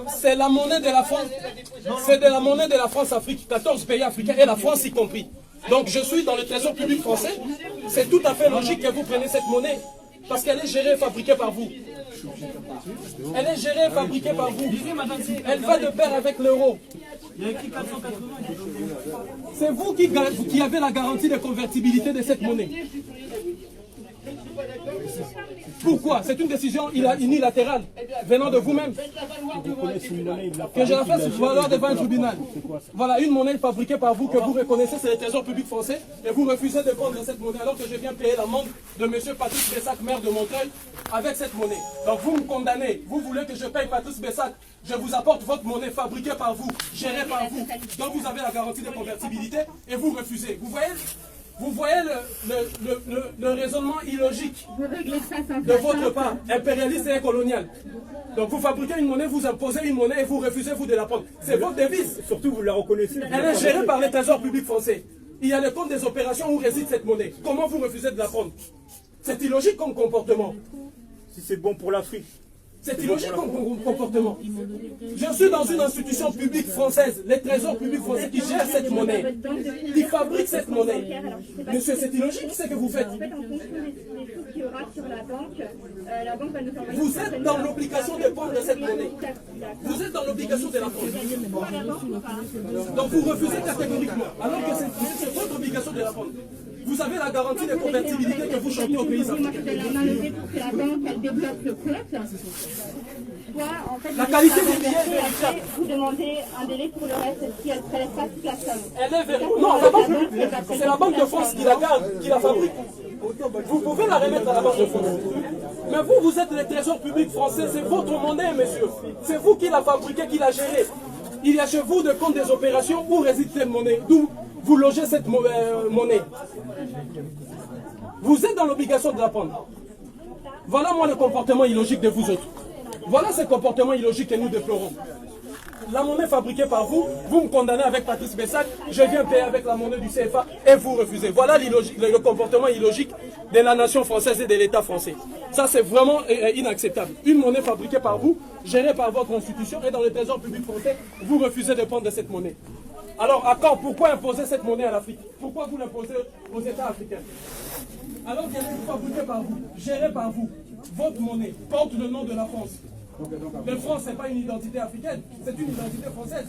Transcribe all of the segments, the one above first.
C'est la monnaie de la France. C'est de la monnaie de la France-Afrique, 14 pays africains et la France y compris. Donc je suis dans le trésor public français. C'est tout à fait logique que vous preniez cette monnaie parce qu'elle est gérée et fabriquée par vous. Elle est gérée et fabriquée par vous. Elle va de pair avec l'euro. C'est vous qui avez la garantie de convertibilité de cette monnaie. Pourquoi? C'est une décision unilatérale venant de vous-même. Que je la fasse valoir devant un tribunal. Voilà, une monnaie fabriquée par vous que vous reconnaissez, c'est le trésor public français, et vous refusez de prendre cette monnaie alors que je viens payer l'amende de M. Patrice Bessac, maire de Montreuil, avec cette monnaie. Donc vous me condamnez, vous voulez que je paye Patrice Bessac, je vous apporte votre monnaie fabriquée par vous, gérée par vous, donc vous avez la garantie de convertibilité, et vous refusez. Vous voyez le raisonnement illogique de votre part, impérialiste et colonial. Donc vous fabriquez une monnaie, vous imposez une monnaie et vous refusez vous de la prendre. C'est votre devise. Surtout vous la reconnaissez. Elle est gérée par le trésor public français. Il y a le compte des opérations où réside cette monnaie. Comment vous refusez de la prendre? C'est illogique comme comportement. Si c'est bon pour l'Afrique. C'est illogique comme comportement. Je suis dans une institution publique française, les trésors publics français qui gèrent cette monnaie, qui fabriquent cette monnaie. Monsieur, c'est illogique ce que vous faites. Vous êtes dans l'obligation de prendre cette monnaie. Vous êtes dans l'obligation de la prendre. Donc vous refusez catégoriquement, alors que c'est votre obligation de la prendre. Vous avez la garantie de convertibilité que vous chantez au pays africain. La qualité des billets est vérifiable. Vous demandez un délai pour le reste si elle ne prélève pas toute la somme. Elle est vérifiable. Non, la banque, c'est la Banque de France qui la garde, qui la fabrique. Vous pouvez la remettre à la Banque de France. Mais vous êtes le trésor public français, c'est votre monnaie, monsieur. C'est vous qui la fabriquez, qui la gérez. Il y a chez vous de compte des opérations où réside cette monnaie, d'où vous logez cette monnaie. Vous êtes dans l'obligation de la prendre. Voilà moi le comportement illogique de vous autres. Voilà ce comportement illogique que nous déplorons. La monnaie fabriquée par vous, vous me condamnez avec Patrice Bessac, je viens payer avec la monnaie du CFA et vous refusez. Voilà le comportement illogique de la nation française et de l'État français. Ça c'est vraiment inacceptable. Une monnaie fabriquée par vous, gérée par votre institution et dans le trésor public français, vous refusez de prendre cette monnaie. Alors à quand, pourquoi imposer cette monnaie à l'Afrique? Pourquoi vous l'imposez aux États africains? Alors qu'elle est fabriquée par vous, gérée par vous, votre monnaie porte le nom de la France. La France, ce n'est pas une identité africaine, c'est une identité française.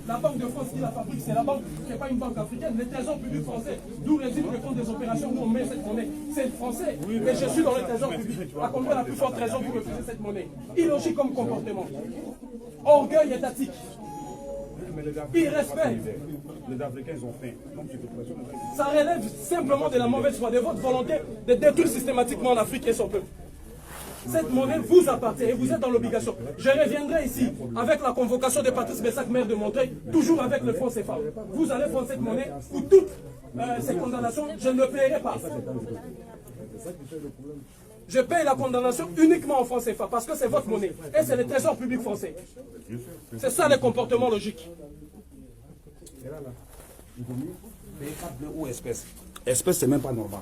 La Banque de France qui la fabrique, c'est la banque, ce n'est pas une banque africaine. Le trésor public français, d'où réside le compte des opérations où on met cette monnaie, c'est français. Mais je suis dans le trésor public. À combien la plus forte raison vous refusez cette monnaie? Illogique comme comportement. Orgueil étatique. Irrespect. Les Africains, ils ont faim. Ça relève simplement de la mauvaise foi, de votre volonté de détruire systématiquement l'Afrique et son peuple. Cette monnaie vous appartient et vous êtes dans l'obligation. Je reviendrai ici avec la convocation de Patrice Bessac, maire de Montreuil, toujours avec le franc CFA. Vous allez prendre cette monnaie pour toutes ces condamnations, je ne le paierai pas. Je paye la condamnation uniquement en franc CFA parce que c'est votre monnaie et c'est le trésor public français. C'est ça le comportement logique. Ou espèce. Espèce, c'est même pas normal.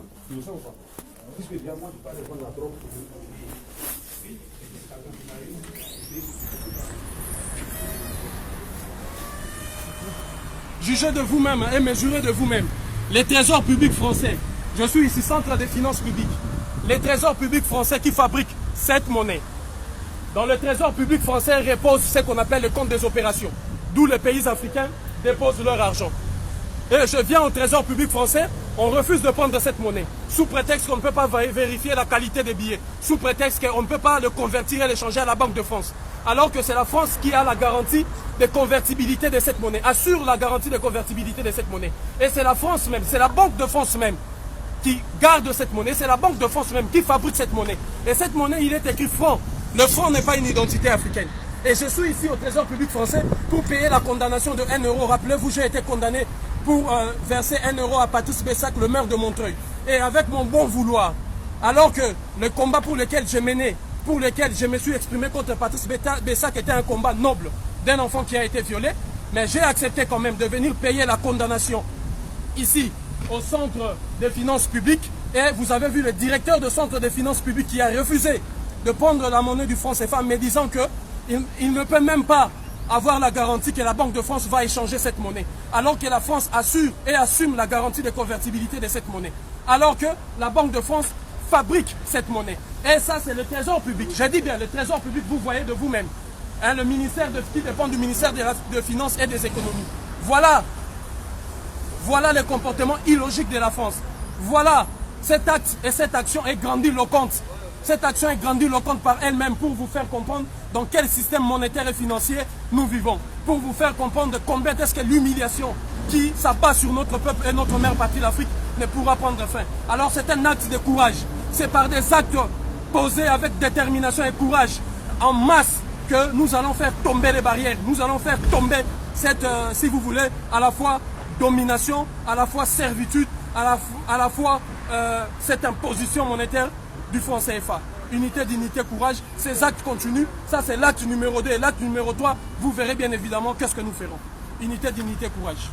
Jugez de vous-même et mesurez de vous-même. Les trésors publics français, je suis ici centre des finances publiques. Les trésors publics français qui fabriquent cette monnaie. Dans le trésor public français repose ce qu'on appelle le compte des opérations, d'où les pays africains déposent leur argent. Et je viens au trésor public français, on refuse de prendre cette monnaie, sous prétexte qu'on ne peut pas vérifier la qualité des billets, sous prétexte qu'on ne peut pas le convertir et l'échanger à la Banque de France. Alors que c'est la France qui a la garantie de convertibilité de cette monnaie, assure la garantie de convertibilité de cette monnaie. Et c'est la France même, c'est la Banque de France même qui garde cette monnaie, c'est la Banque de France même qui fabrique cette monnaie. Et cette monnaie, il est écrit franc. Le franc n'est pas une identité africaine. Et je suis ici au trésor public français pour payer la condamnation de 1 euro. Rappelez-vous, j'ai été condamné pour verser 1 euro à Patrice Bessac, le maire de Montreuil. Et avec mon bon vouloir, alors que le combat pour lequel j'ai mené, pour lequel je me suis exprimé contre Patrice Bessac était un combat noble d'un enfant qui a été violé, mais j'ai accepté quand même de venir payer la condamnation ici au centre des finances publiques. Et vous avez vu le directeur du centre des finances publiques qui a refusé de prendre la monnaie du franc CFA, mais disant qu'il ne peut même pas avoir la garantie que la Banque de France va échanger cette monnaie, alors que la France assure et assume la garantie de convertibilité de cette monnaie, alors que la Banque de France fabrique cette monnaie. Et ça, c'est le trésor public. Je dis bien, le trésor public, vous voyez de vous-même. Hein, le ministère qui dépend du ministère de Finances et des Économies. Voilà le comportement illogique de la France. Voilà, cet acte et cette action est grandiloquente. Cette action est grandiloquente par elle-même pour vous faire comprendre dans quel système monétaire et financier nous vivons. Pour vous faire comprendre combien est-ce que l'humiliation qui s'abat sur notre peuple et notre mère patrie, l'Afrique, ne pourra prendre fin. Alors c'est un acte de courage. C'est par des actes posés avec détermination et courage en masse que nous allons faire tomber les barrières. Nous allons faire tomber cette, si vous voulez, à la fois domination, à la fois servitude, à la fois cette imposition monétaire du franc CFA. Unité, dignité, courage, ces actes continuent. Ça, c'est l'acte numéro 2. Et l'acte numéro 3, vous verrez bien évidemment qu'est-ce que nous ferons. Unité, dignité, courage.